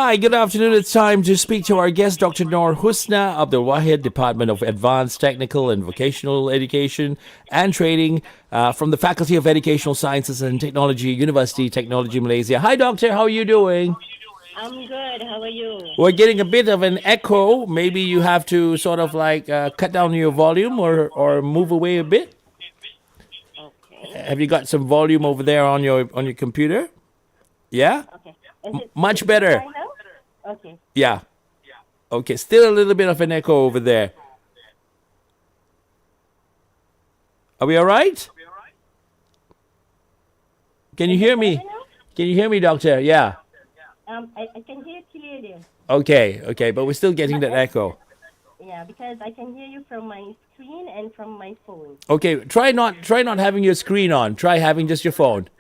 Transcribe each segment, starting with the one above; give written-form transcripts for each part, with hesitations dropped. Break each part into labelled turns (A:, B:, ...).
A: Hi, good afternoon. It's time to speak to our guest, Dr. Noor Husna of the Wahid Department of Advanced Technical and Vocational Education and Training from the Faculty of Educational Sciences and Technology, University Technology Malaysia. Hi, Doctor. How are you doing?
B: I'm good. How are you?
A: We're getting a bit of an echo. Maybe you have to sort of like cut down your volume or move away a bit.
B: Okay.
A: Have you got some volume over there on your computer? Yeah?
B: Okay. Is
A: Much
B: it
A: better.
B: fine now? Okay.
A: Yeah. Okay, still a little bit of an echo over there. Are we all right? Can you
B: Is it
A: hear
B: better
A: me?
B: now?
A: Can you hear me, doctor? Yeah.
B: I can hear clearly,
A: Okay, but we're still getting
B: but
A: that echo.
B: yeah, because I can hear you from my screen and from my phone.
A: Okay, try not having your screen on. Try having just your phone.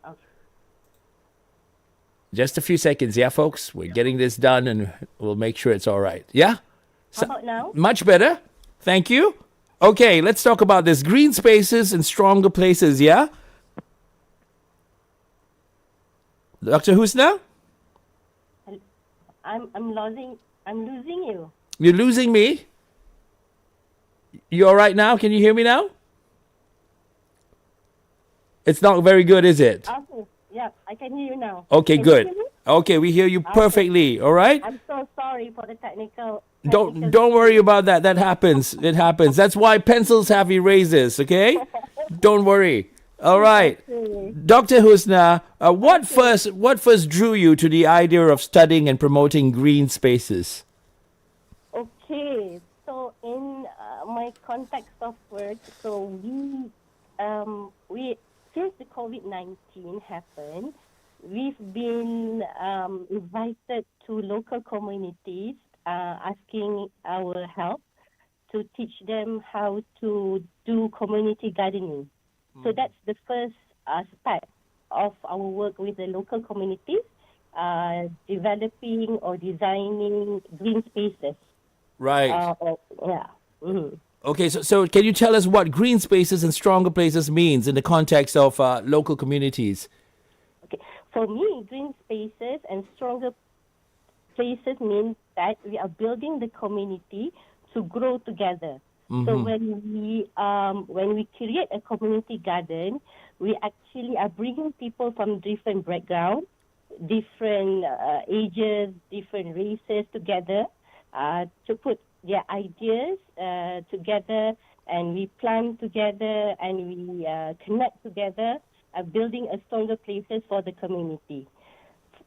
B: Okay.
A: Just a few seconds, yeah, folks. We're getting this done, and we'll make sure it's all right. Yeah.
B: How
A: So,
B: about now?
A: much better. Thank you. Okay, let's talk about this green spaces and stronger places. Yeah, Doctor Husna,
B: Hel- I'm losing you.
A: you're losing me. You all right now? Can you hear me now? It's not very good, is it?
B: Okay. Yeah, I can hear you now.
A: Okay,
B: Can you
A: good.
B: hear me?
A: Okay, we hear you
B: Okay.
A: perfectly. All right.
B: I'm so sorry for the technical
A: Don't
B: technical
A: don't worry
B: issue.
A: about that. That happens. It happens. That's why pencils have erasers. Okay. Don't worry. All right.
B: Okay.
A: Dr. Husna,
B: Okay.
A: what first drew you to the idea of studying and promoting green spaces?
B: Okay, so in my context of work, so we since the COVID-19 happened, we've been invited to local communities asking our help to teach them how to do community gardening. So that's the first step of our work with the local communities, developing or designing green spaces.
A: Right.
B: Yeah. Mm-hmm.
A: Okay, so can you tell us what green spaces and stronger places means in the context of local communities?
B: Okay. For me, green spaces and stronger places means that we are building the community to grow together. So when we create a community garden, we actually are bringing people from different backgrounds, different ages, different races together to put their ideas together, and we plan together and we connect together, building a stronger places for the community.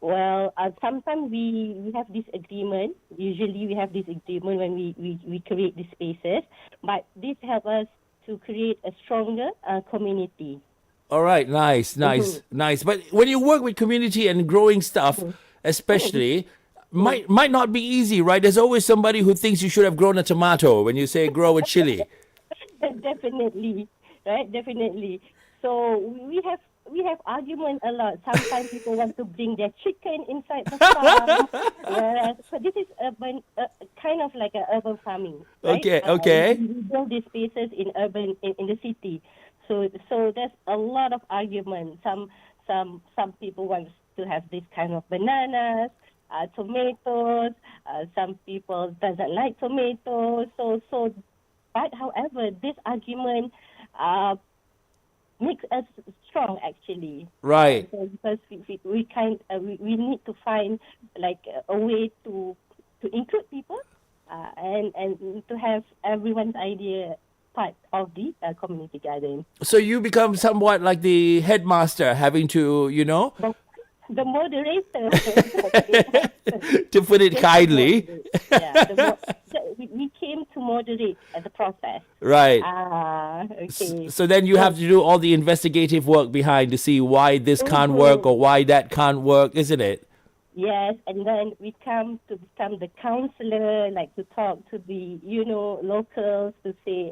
B: Well, sometimes we have disagreement. Usually we have disagreement when we create these spaces, but this helps us to create a stronger community.
A: All right, nice,
B: Mm-hmm.
A: nice, nice. But when you work with community and growing stuff, especially, might not be easy, right? There's always somebody who thinks you should have grown a tomato when you say grow a chili.
B: Definitely, right? Definitely. So we have argument a lot. Sometimes people want to bring their chicken inside the farm, whereas so this is urban, kind of like a urban farming, right?
A: Okay,
B: We
A: okay.
B: we build these spaces in urban in the city, so there's a lot of argument. Some people want to have this kind of bananas, tomatoes. Some people doesn't like tomatoes. But however, this argument uh, makes us strong actually.
A: Right.
B: So because we need to find like a way to include people and to have everyone's idea part of the community garden.
A: So you become somewhat like the headmaster, having to,
B: The, the moderator, yes,
A: to put it
B: just to
A: kindly.
B: moderate. Yeah, we came to moderate the process.
A: Right.
B: Okay.
A: So then you have
B: So
A: to do all the investigative work behind to see why this can't work or
B: mhm.
A: why that can't work, isn't it?
B: Yes, and then we come to become the counselor, like to talk to the locals to say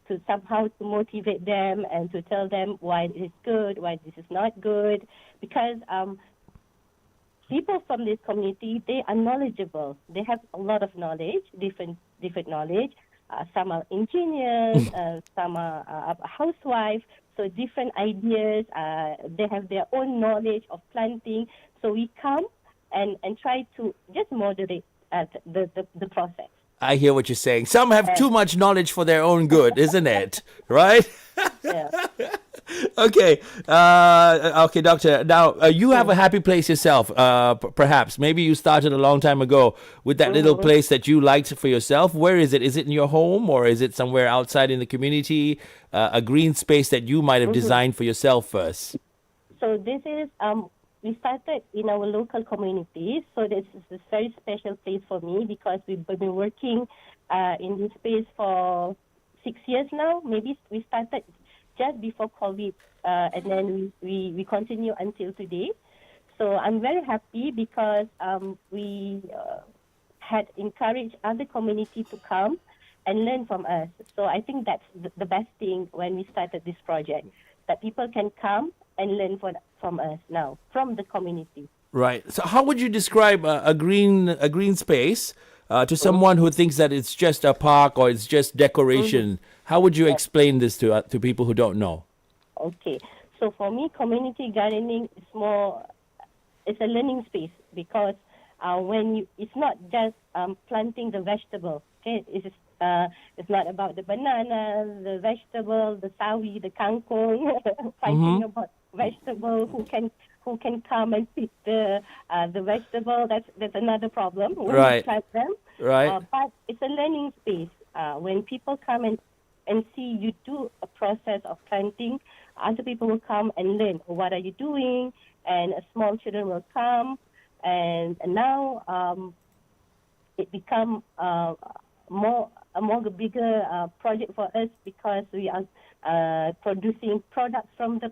B: to somehow to motivate them and to tell them why this is good, why this is not good, because people from this community, they are knowledgeable. They have a lot of knowledge, different knowledge. Some are engineers, some are housewives. So different ideas. They have their own knowledge of planting. So we come. and try to just moderate the process.
A: I hear what you're saying. Some have too much knowledge for their own good, isn't it? Right?
B: Yeah.
A: Okay. Okay, doctor. Now, you have a happy place yourself, perhaps. Maybe you started a long time ago with that little place that you liked for yourself. Where is it? Is it in your home or is it somewhere outside in the community? A green space that you might have designed for yourself first?
B: So this is we started in our local community. So this is a very special place for me because we've been working in this space for 6 years now. Maybe we started just before COVID, and then we continue until today. So I'm very happy because we had encouraged other community to come and learn from us. So I think that's the best thing when we started this project, that people can come and learn from us now, from the community.
A: Right. So how would you describe a green space to someone who thinks that it's just a park or it's just decoration? How would you explain this to people who don't know?
B: Okay. So for me, community gardening is it's a learning space because it's not just planting the vegetable. Okay, it's not about the banana, the vegetable, the sawi, the kangkong. Fighting about vegetable, who can come and pick the vegetable. That's another problem when you plant them.
A: Right.
B: But it's a learning space. When people come and see you do a process of planting, other people will come and learn. What are you doing? And small children will come, and now it become a more bigger project for us because we are producing products from the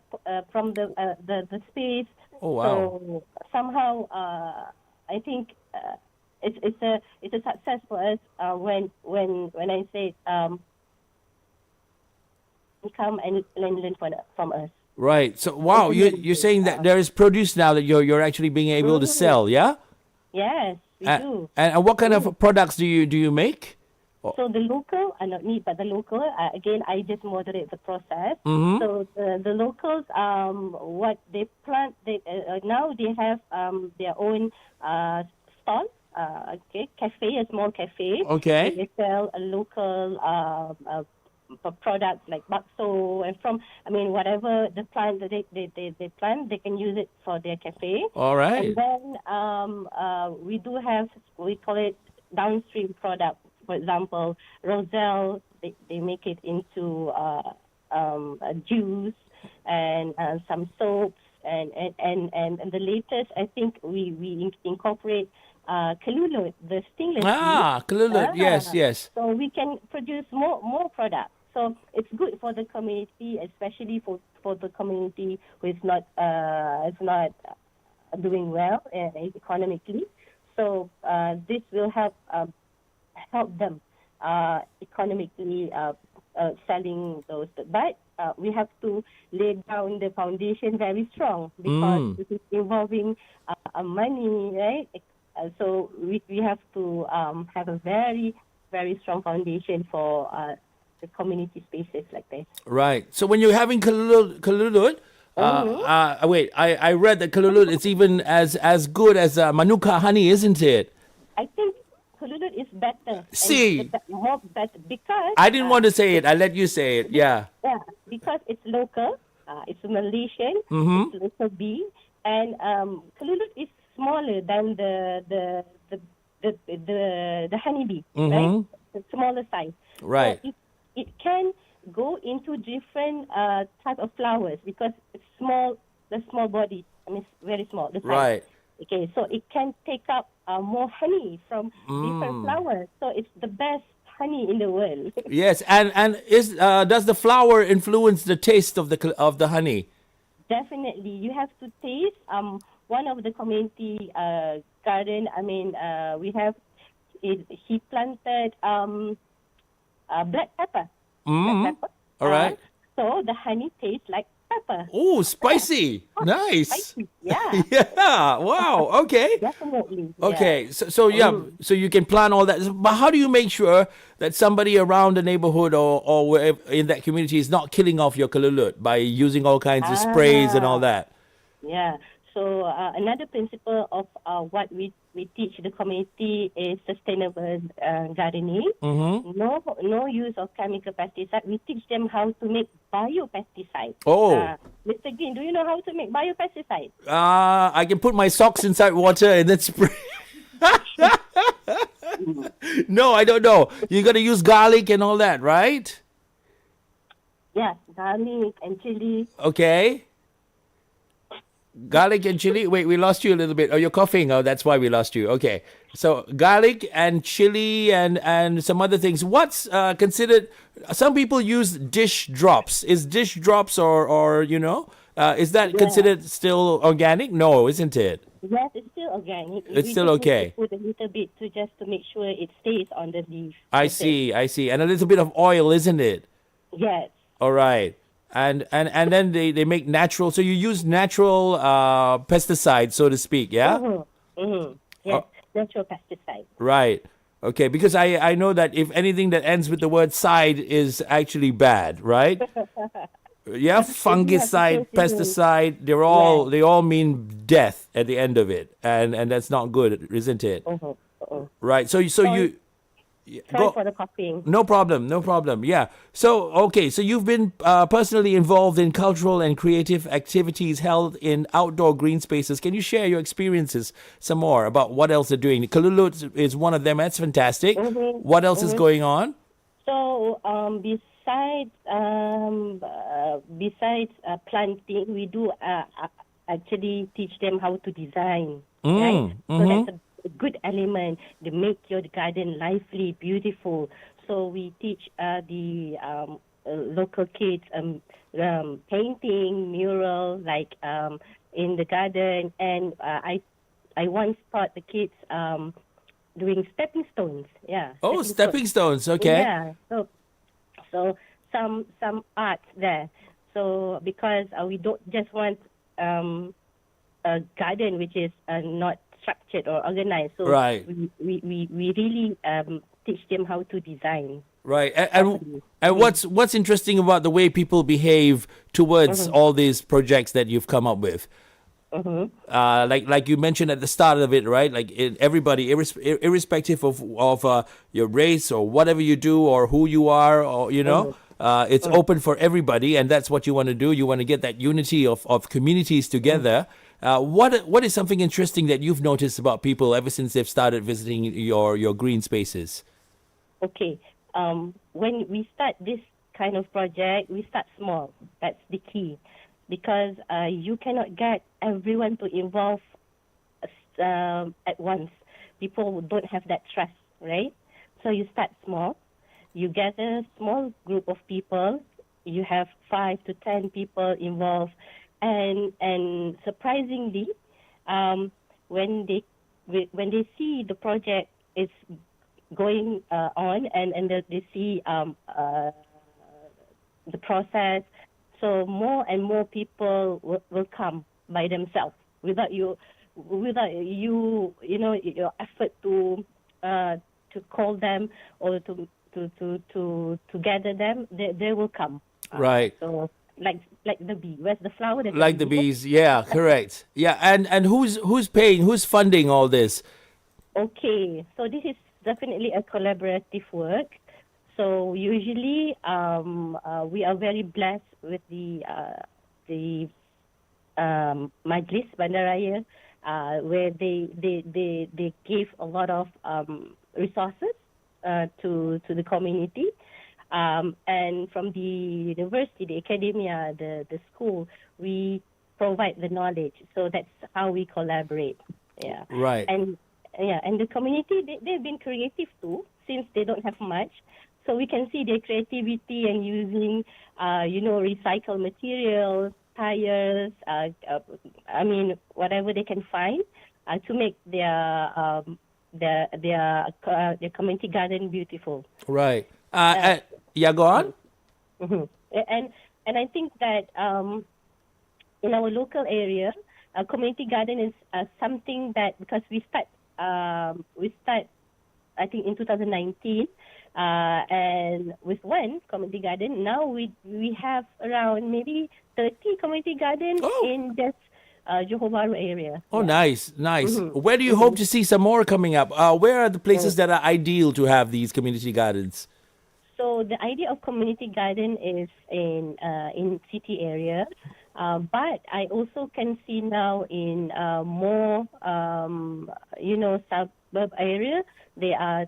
B: space.
A: Oh wow!
B: So somehow I think it's a success for us when I say come and learn from us.
A: Right. So wow, you're saying that there is produce now that you're actually being able to sell, yeah?
B: Yes, we do.
A: And what kind of products do you make?
B: So the local, not me, but the local, again, I just moderate the process. So the locals, what they plant, now they have their own stall, cafe, a small cafe.
A: Okay.
B: They sell a local products like bakso and whatever the plant that they plant, they can use it for their cafe.
A: All right.
B: And then we do have, we call it downstream product. For example, roselle, they make it into a juice and some soaps and the latest, I think we incorporate kalulut, the stainless steel.
A: Kalulut, yes.
B: So we can produce more products. So it's good for the community, especially for the community who is not doing well economically. So this will help them economically selling those. But we have to lay down the foundation very strong because it is involving money, right? So we have to have a very, very strong foundation for the community spaces like this.
A: Right. So when you're having kalulut, wait, I read that kalulut is even as good as manuka honey, isn't it?
B: I think kalulut is better.
A: See,
B: more better because
A: I didn't want to say it. I let you say it. Yeah.
B: Yeah, because it's local. It's Malaysian. It's local bee, and kalulut is smaller than the honeybee, right? The smaller size.
A: Right.
B: So it can go into different type of flowers because it's small. The small body, it's very small. The size.
A: Right.
B: Okay, so it can take up more honey from different flowers. So it's the best honey in the world.
A: Yes, and does the flower influence the taste of the honey?
B: Definitely, you have to taste. One of the community garden. We have. He planted black pepper. Black pepper.
A: All right.
B: So the honey tastes like pepper.
A: Oh, spicy. Nice.
B: Spicy. Yeah.
A: Yeah. Wow. Okay.
B: Definitely.
A: Okay.
B: Yeah.
A: So so you can plan all that. But how do you make sure that somebody around the neighborhood or wherever in that community is not killing off your kalulut by using all kinds of sprays and all that?
B: Yeah. So another principle of what we teach the community is sustainable gardening. No use of chemical pesticide. We teach them how to make biopesticide.
A: Oh.
B: Mr. Green, do you know how to make biopesticide?
A: I can put my socks inside water and then spray. No, I don't know. You got to use garlic and all that, right?
B: Yeah, garlic and chili.
A: Okay. Garlic and chili. Wait, we lost you a little bit. Oh, you're coughing. Oh, that's why we lost you. Okay. So garlic and chili and some other things. What's considered? Some people use dish drops. Is dish drops or is that considered still organic? No, isn't it?
B: Yes, it's still organic.
A: It's still okay.
B: We just need to put a little bit to make sure it stays on the leaf.
A: I see. And a little bit of oil, isn't it?
B: Yes.
A: All right. And then they make natural. So you use natural pesticides, so to speak, yeah?
B: Yes, natural pesticide.
A: Right. Okay, because I know that if anything that ends with the word side is actually bad, right? Yeah, fungicide, pesticide, they all mean death at the end of it. And that's not good, isn't it? Right. So you
B: Sorry for the coughing.
A: No problem. Yeah. So, okay. So you've been personally involved in cultural and creative activities held in outdoor green spaces. Can you share your experiences some more about what else they're doing? Kalulu is one of them. That's fantastic. What else is going on?
B: So, besides planting, we do actually teach them how to design. Right? So that's a good element to make your garden lively, beautiful. So we teach the local kids painting, mural, like in the garden. And I once taught the kids doing stepping stones. Yeah.
A: Oh, stepping stones. Okay.
B: Yeah. So some art there. So because we don't just want a garden which is not structured or organized. So
A: right.
B: we really teach them how to design.
A: Right. And what's interesting about the way people behave towards all these projects that you've come up with? Like you mentioned at the start of it, right? Like everybody, irrespective of your race or whatever you do or who you are, or it's open for everybody, and that's what you want to do. You want to get that unity of communities together. What is something interesting that you've noticed about people ever since they've started visiting your green spaces?
B: Okay. When we start this kind of project, we start small. That's the key. Because you cannot get everyone to involve at once. People don't have that trust, right? So you start small. You get a small group of people. You have 5 to 10 people involved. And surprisingly, when they see the project is going on and they see the process, so more and more people will come by themselves without your effort to call them or to gather them. They will come.
A: Right.
B: So like the bee. Where's the flower?
A: Like the bees. Yeah. Correct. Yeah. And who's paying? Who's funding all this? Okay.
B: So this is definitely a collaborative work. So usually we are very blessed with the Majlis Bandaraya, where they give a lot of resources to the community, and from the university, the academia, the school, we provide the knowledge. So that's how we collaborate. Yeah.
A: Right.
B: And the community, they've been creative too, since they don't have much. So we can see their creativity and using, recycled materials, tires, whatever they can find to make their community garden beautiful.
A: Right. Yeah, go on.
B: And I think that in our local area, a community garden is something that, because we start I think in 2019. And with one community garden, now we have around maybe 30 community gardens in just Johor Bahru area.
A: Oh,
B: Yeah.
A: nice, nice. Where do you hope to see some more coming up? Where are the places that are ideal to have these community gardens?
B: So the idea of community garden is in city areas, but I also can see now in more suburb area they are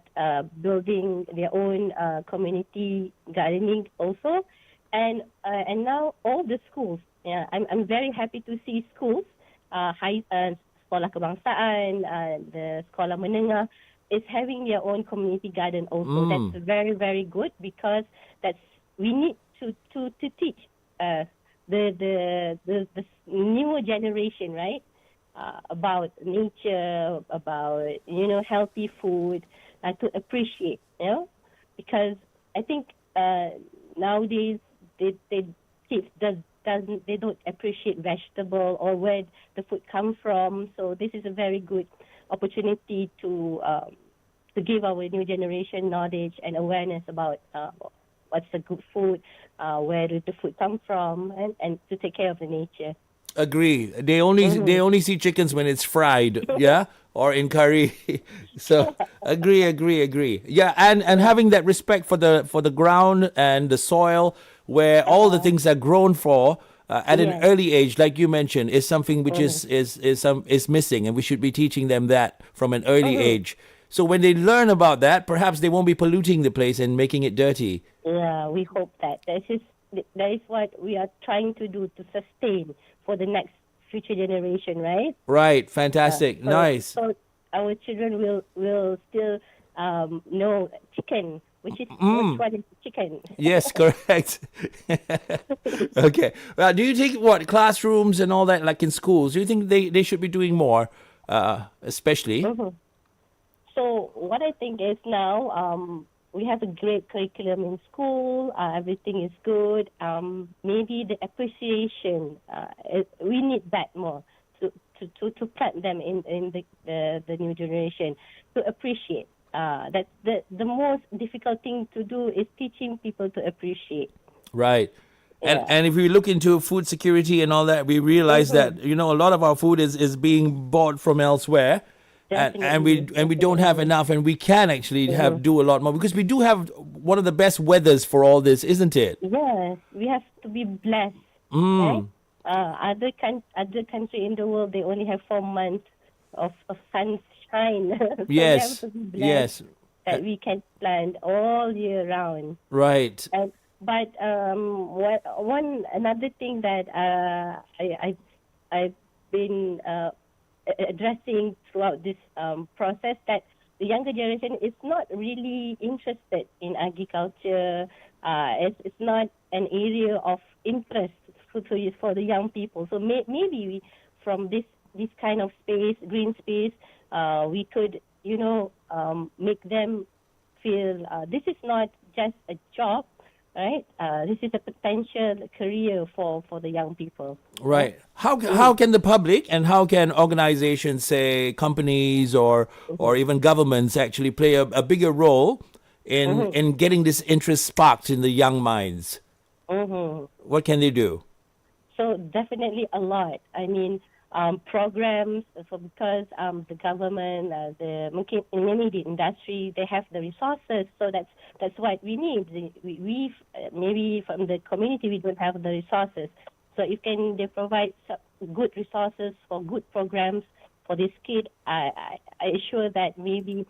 B: building their own community gardening also, and now all the schools. Yeah, I'm very happy to see schools, sekolah kebangsaan, the sekolah menengah is having their own community garden also. That's very, very good because we need to teach the newer generation, right? About nature, about healthy food, to appreciate, because I think nowadays kids they don't appreciate vegetable or where the food comes from. So this is a very good opportunity to give our new generation knowledge and awareness about what's the good food, where did the food come from, and to take care of the nature.
A: Agree. They only see chickens when it's fried, yeah, or in curry. So agree. Yeah, and having that respect for the ground and the soil where all the things are grown for at an
B: Yes.
A: early age, like you mentioned, is something which is missing, and we should be teaching them that from an early age. So when they learn about that, perhaps they won't be polluting the place and making it dirty.
B: Yeah, we hope that. That is what we are trying to do to sustain for the next future generation, right?
A: Right. Fantastic. Nice.
B: So our children will still know chicken, which one is chicken.
A: Yes, correct. Okay. Well, do you think what classrooms and all that, like in schools, do you think they should be doing more, especially?
B: So what I think is now we have a great curriculum in school. Everything is good. Maybe the appreciation we need that more to plant them in the new generation to appreciate. That the most difficult thing to do is teaching people to appreciate.
A: Right.
B: Yeah.
A: And if we look into food security and all that, we realize that a lot of our food is being bought from elsewhere. And we don't have enough, and we can actually do a lot more because we do have one of the best weathers for all this, isn't it?
B: Yes, we have to be blessed. Right? Other country in the world, they only have 4 months of sunshine. So
A: Yes,
B: we have to be blessed
A: yes,
B: that we can plant all year round.
A: right.
B: But another thing that I've been addressing throughout this process, that the younger generation is not really interested in agriculture. It's not an area of interest for the young people. So maybe from this kind of space, green space, we could make them feel this is not just a job, right? This is a potential career for the young people.
A: Right. How can the public and how can organizations, say companies or even governments, actually play a bigger role in getting this interest sparked in the young minds? What can they do?
B: So definitely a lot. I mean, programs. So because the government, the industry, they have the resources. So that's what we need. We maybe from the community we don't have the resources. So if they provide good resources for good programs for this kid, I assure that maybe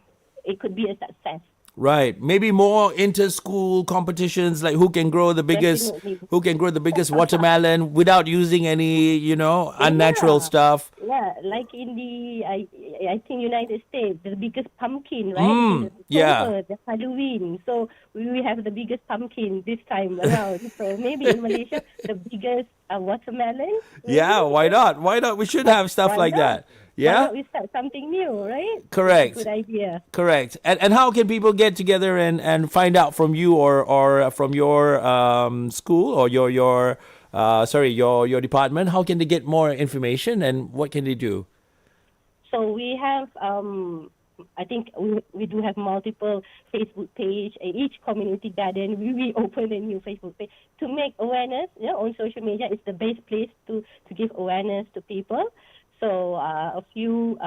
B: it could be a success.
A: Right. Maybe more inter-school competitions, like who can grow the biggest watermelon without using any, unnatural stuff.
B: Yeah, like in I think United States, the biggest pumpkin, right?
A: Yeah.
B: The Halloween. So we have the biggest pumpkin this time around. So maybe in Malaysia, the biggest watermelon.
A: Yeah, why not? Why not? We should have stuff like that.
B: Why
A: Yeah?
B: not we start something new, right?
A: Correct.
B: Good idea.
A: Correct. And how can people get together and find out from you or from your school or your department? How can they get more information and what can they do?
B: So we have I think we do have multiple Facebook page. Each community garden, we open a new Facebook page to make awareness. On social media, it's the best place to give awareness to people. So a few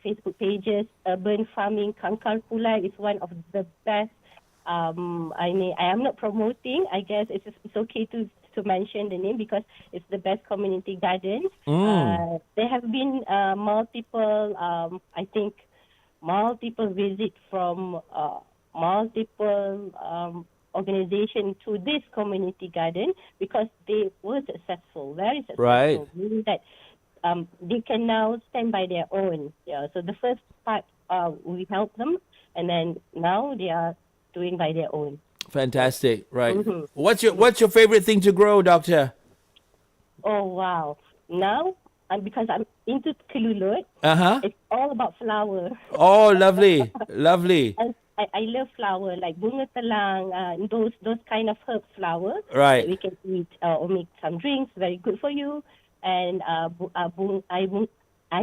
B: Facebook pages, urban farming, Kangkar Pulai is one of the best. I am not promoting. I guess it's okay to mention the name because it's the best community garden. There have been multiple, I think, multiple visits from multiple organizations to this community garden because they were successful, very successful.
A: Right.
B: Meaning that they can now stand by their own. Yeah. So the first part, we helped them, and then now they are doing by their own.
A: Fantastic. Right. What's your favorite thing to grow, Doctor?
B: Oh, wow. Now, because I'm into kelulut, it's all about flower.
A: Oh, lovely. Lovely.
B: And I love flower, like bunga telang, those kind of herb flower.
A: Right.
B: That we can eat or make some drinks, very good for you. And air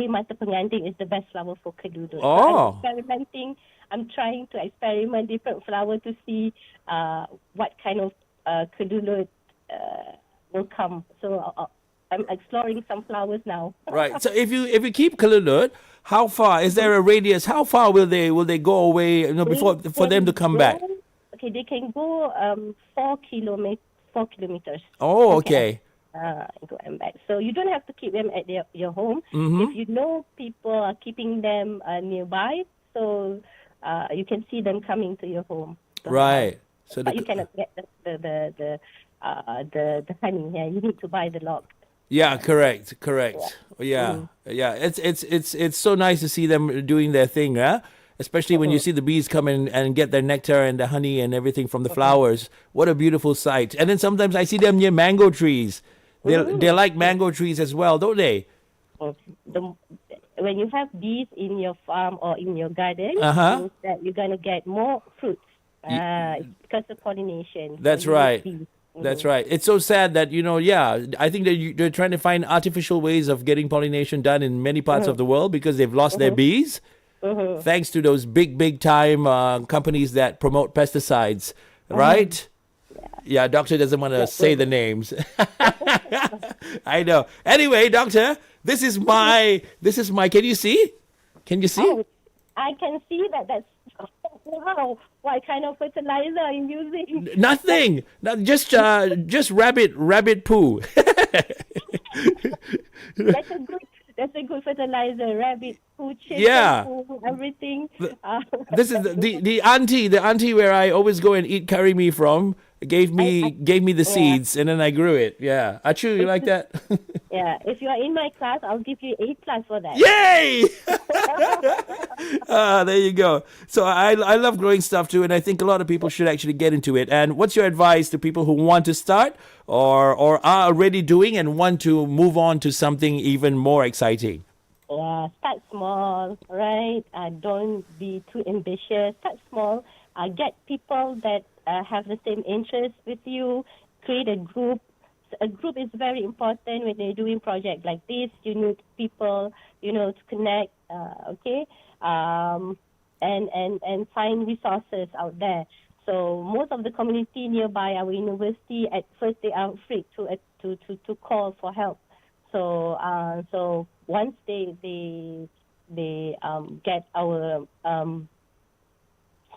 B: mata pengantin is the best flower for kelulut.
A: Oh.
B: So I'm experimenting. I'm trying to experiment different flower to see what kind of kelulut will come. So I'm exploring some flowers now.
A: Right. So if you keep kelulut, how far is there a radius? How far will they go away? Before for them to come back.
B: Okay, they can go 4 kilometers.
A: Oh, okay.
B: Go and back. So you don't have to keep them at your home. If you know people are keeping them nearby, so you can see them coming to your home.
A: Right.
B: So but you cannot get the honey. Yeah, you need to buy the log.
A: Yeah, correct. Yeah. It's so nice to see them doing their thing, huh? Especially when you see the bees come in and get their nectar and the honey and everything from the flowers. What a beautiful sight. And then sometimes I see them near mango trees. They like mango trees as well, don't they?
B: When you have bees in your farm or in your garden, means that you're going to get more fruits because of pollination.
A: That's right. That's right. It's so sad that, I think that they're trying to find artificial ways of getting pollination done in many parts of the world because they've lost their bees. Thanks to those big time companies that promote pesticides, right? Yeah, doctor doesn't want to say the names. I know. Anyway, doctor, this is my. Can you see?
B: Oh, I can see that. That's wow. What kind of fertilizer are you using?
A: Nothing. Just rabbit poo.
B: That's a good fertilizer. Rabbit poo, chicken poo, everything.
A: This is the auntie where I always go and eat curry mee from. Gave me the seeds and then I grew it. Yeah, Achu, you like that?
B: Yeah, if you are in my class, I'll give you A+ for that.
A: Yay! There you go. So I love growing stuff too, and I think a lot of people should actually get into it. And what's your advice to people who want to start or are already doing and want to move on to something even more exciting?
B: Yeah, start small, right? Don't be too ambitious. Start small. Get people that have the same interest with you. Create a group. A group is very important when you're doing projects like this. You need people, to connect, and find resources out there. So most of the community nearby our university, at first they are afraid to call for help. So once they get our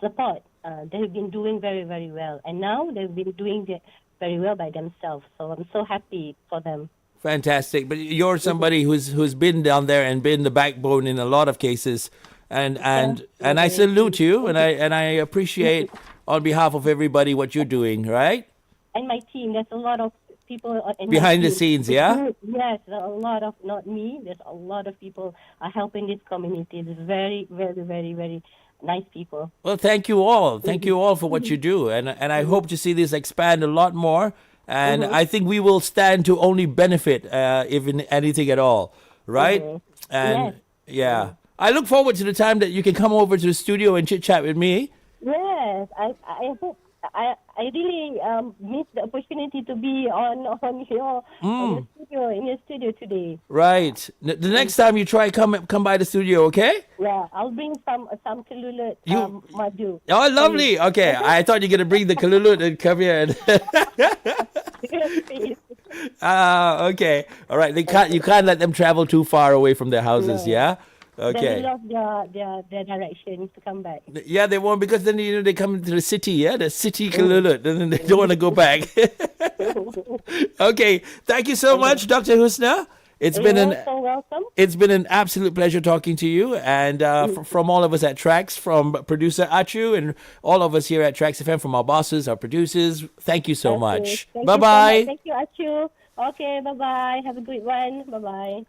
B: support, they've been doing very, very well, and now they've been doing it very well by themselves. So I'm so happy for them.
A: Fantastic. But you're somebody who's been down there and been the backbone in a lot of cases, and I salute you, and I appreciate on behalf of everybody what you're doing, right?
B: And my team, there's a lot of people
A: behind the scenes, yeah?
B: Yes, a lot of, not me, there's a lot of people are helping this community. It's very, very, very, very nice people.
A: Well, thank you all. Thank you all for what you do. And I hope to see this expand a lot more. And I think we will stand to only benefit, if in anything at all. Right? And yeah. I look forward to the time that you can come over to the studio and chit-chat with me.
B: Yes. I hope I really miss the opportunity to be on your in your studio today.
A: Right. The next time you try, come by the studio, okay?
B: Yeah, I'll bring some kalulut
A: You
B: madu
A: Oh,
B: for you.
A: lovely. Okay, I thought you're gonna bring the kalulut and come here. And
B: Please.
A: okay. All right. You can't let them travel too far away from their houses.
B: No.
A: Yeah.
B: Then we
A: Okay.
B: lost their direction to come back.
A: Yeah, they won't because then they come into the city. Yeah, the city kalulut, and then they don't want to go back. Okay. Thank you so much, Dr. Husna. It's been
B: You're
A: an
B: so welcome.
A: It's been an absolute pleasure talking to you, and from all of us at Trax, from producer Achu, and all of us here at TRAXXfm, from our bosses, our producers, thank you so
B: Okay.
A: much.
B: Thank
A: Bye
B: you so much.
A: bye.
B: Thank you, Achu. Okay, bye-bye. Have a good one. Bye-bye.